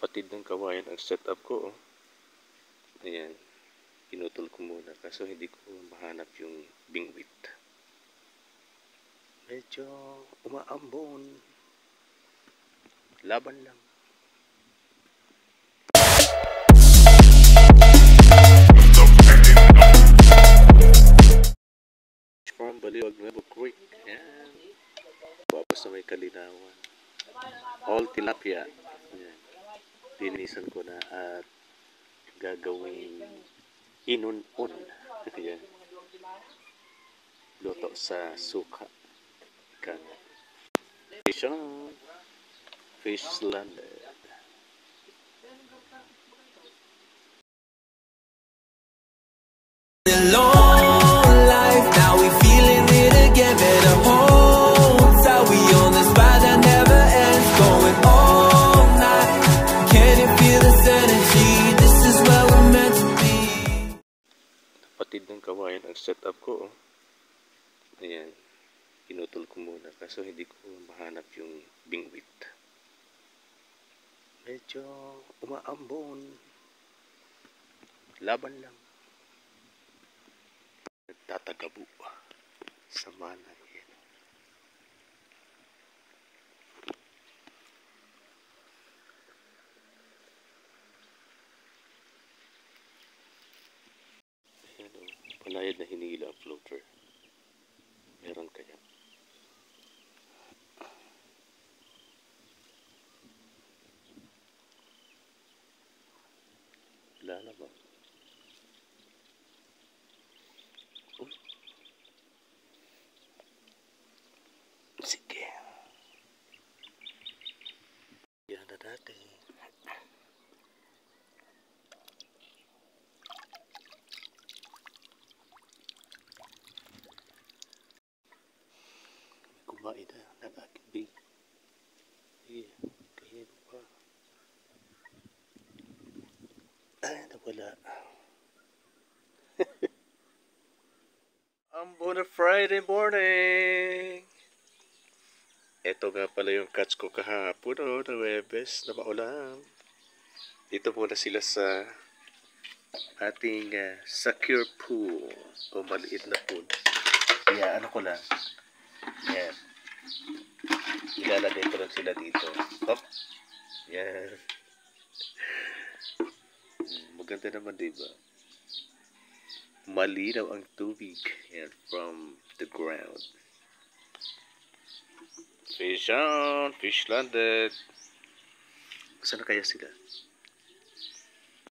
Patid ng kawayan ang setup ko. Oh. Ayan. Pinutol ko muna kaso hindi ko mahanap yung bingwit. Medyo umaambon. Laban lang. From Baliwag Nuevo Creek. Ayan. Tapos na may kalinawan. All tilapia. Ayan. Linisan ko na at gagawing inunon. Ayan. Luto sa suka. Ikan. Fish on. Fish landed. Long life, now we feeling it again. Better hold tight, we on this ride that never ends. Going all night, can you feel this energy? This is where we're meant to be. Patid ng kawayan ang setup ko. Oh. Ayan. Pinutol ko muna kaso hindi ko mahanap yung bingwit. Medyo umaambon. Laban lang. Nagtatagabo sa mana. Yan. Ayan o. Palayad na hinila ang floater. Meron kaya. Wala na ba? Uy. Sige. Yan na natin. Kumain na ng aking big. Sige. Kahin pa. Ay, nawala. On a Friday morning. Ito nga pala yung catch ko kahapon o, na Webes na maulan. Dito muna sila sa ating secure pool o maliit na pool. Kaya ano ko lang. Yan. Ilalagay ko lang sila dito. Hop. Yan. Maganda naman, diba? Malinaw ang tubig. Yan, from the ground. Fish on, fish landed. Saan na kaya sila?